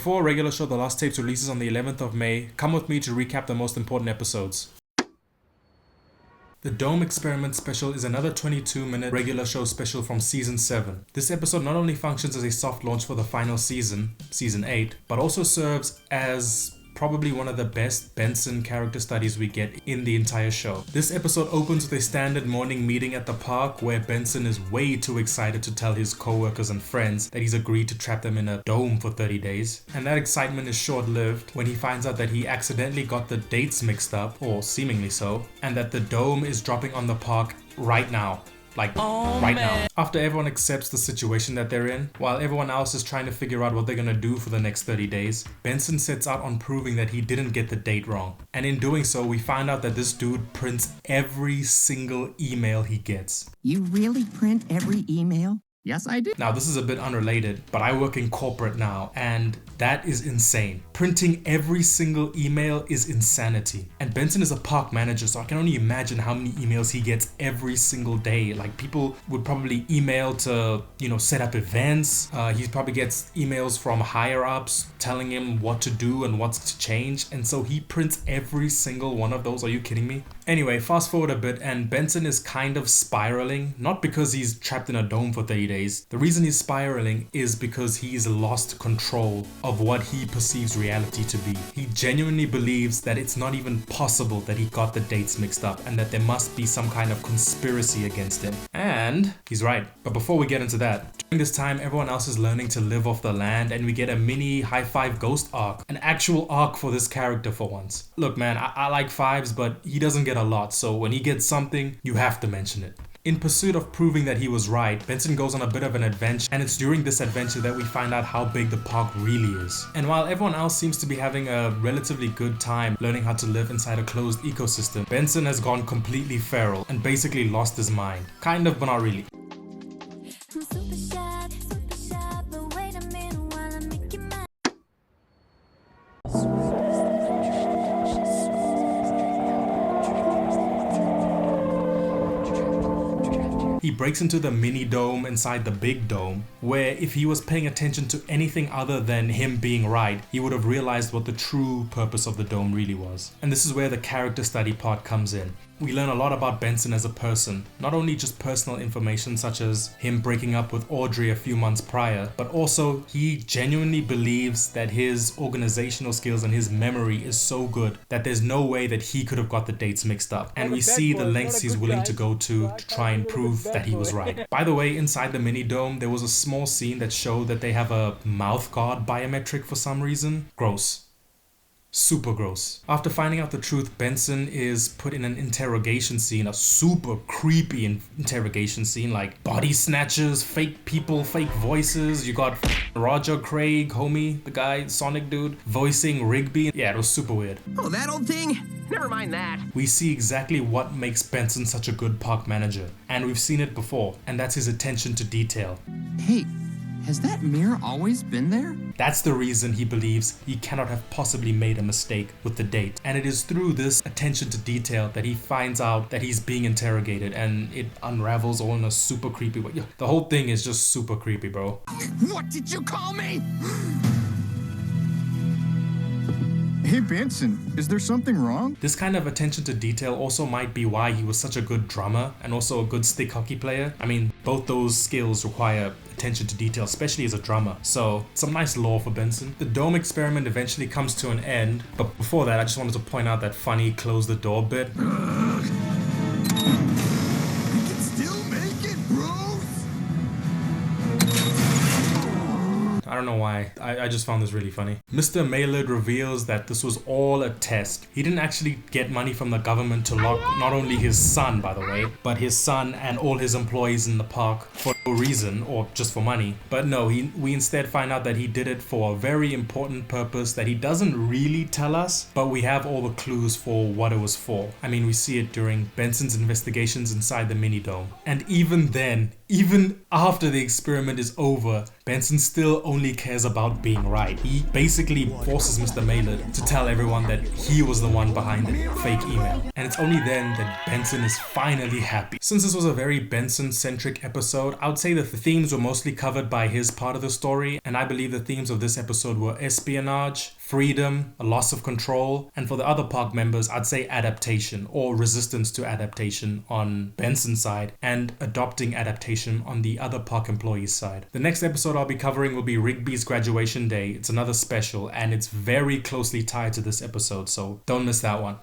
Before a regular show The Lost Tapes releases on the 11th of May, come with me to recap the most important episodes. The Dome Experiment Special is another 22-minute regular show special from Season 7. This episode not only functions as a soft launch for the final season, Season 8, but also serves as probably one of the best Benson character studies we get in the entire show. This episode opens with a standard morning meeting at the park where Benson is way too excited to tell his co-workers and friends that he's agreed to trap them in a dome for 30 days. And that excitement is short-lived when he finds out that he accidentally got the dates mixed up, or seemingly so, and that the dome is dropping on the park right now. Now. After everyone accepts the situation that they're in, while everyone else is trying to figure out what they're gonna do for the next 30 days, Benson sets out on proving that he didn't get the date wrong. And in doing so, we find out that this dude prints every single email he gets. You really print every email? Yes, I do. Now, this is a bit unrelated, but I work in corporate now, and that is insane. Printing every single email is insanity. And Benson is a park manager, so I can only imagine how many emails he gets every single day. Like, people would probably email to, set up events. He probably gets emails from higher ups telling him what to do and what's to change. And so he prints every single one of those. Are you kidding me? Anyway, fast forward a bit, and Benson is kind of spiraling, not because he's trapped in a dome for 30 days. The reason he's spiraling is because he's lost control of what he perceives reality to be. He genuinely believes that it's not even possible that he got the dates mixed up and that there must be some kind of conspiracy against him. And he's right. But before we get into that, during this time, everyone else is learning to live off the land, and we get a mini High Five Ghost arc, an actual arc for this character for once. Look, man, I like Fives, but he doesn't get a lot, so when he gets something, you have to mention it. In pursuit of proving that he was right, Benson goes on a bit of an adventure, and it's during this adventure that we find out how big the park really is. And while everyone else seems to be having a relatively good time learning how to live inside a closed ecosystem, Benson has gone completely feral and basically lost his mind. Kind of, but not really. He breaks into the mini dome inside the big dome, where if he was paying attention to anything other than him being right, he would have realized what the true purpose of the dome really was. And this is where the character study part comes in. We learn a lot about Benson as a person, not only just personal information such as him breaking up with Audrey a few months prior, but also he genuinely believes that his organizational skills and his memory is so good that there's no way that he could have got the dates mixed up. And we see the lengths he's willing to go to try and prove that he was right. By the way, inside the mini dome, there was a small scene that showed that they have a mouth guard biometric for some reason. Gross. Super gross. After finding out the truth, Benson is put in an interrogation scene, a super creepy interrogation scene, like body snatchers, fake people, fake voices. You got Roger Craig, homie, the guy, Sonic dude, voicing Rigby. Yeah, it was super weird. Oh, that old thing? Never mind that. We see exactly what makes Benson such a good park manager, and we've seen it before, and that's his attention to detail. Hey, has that mirror always been there? That's the reason he believes he cannot have possibly made a mistake with the date. And it is through this attention to detail that he finds out that he's being interrogated, and it unravels all in a super creepy way. The whole thing is just super creepy, bro. What did you call me? Hey Benson, is there something wrong? This kind of attention to detail also might be why he was such a good drummer and also a good stick hockey player. I mean, both those skills require attention to detail, especially as a drummer. So, some nice lore for Benson. The dome experiment eventually comes to an end, but before that, I just wanted to point out that funny close the door bit. We can still make it, bros! I don't know why. I just found this really funny. Mr. Maylard reveals that this was all a test. He didn't actually get money from the government to lock not only his son, by the way, but his son and all his employees in the park for no reason or just for money. But no, we instead find out that he did it for a very important purpose that he doesn't really tell us, but we have all the clues for what it was for. I mean, we see it during Benson's investigations inside the mini dome. And even then, even after the experiment is over, Benson still only cares about being right. He basically forces Mr. Maynard to tell everyone that he was the one behind the fake email. And it's only then that Benson is finally happy. Since this was a very Benson-centric episode, I would say that the themes were mostly covered by his part of the story, and I believe the themes of this episode were espionage, freedom, a loss of control, and for the other park members, I'd say adaptation or resistance to adaptation on Benson's side, and adopting adaptation on the other park employees' side. The next episode I'll be covering will be Rigby's graduation day. It's another special, and it's very closely tied to this episode, so don't miss that one.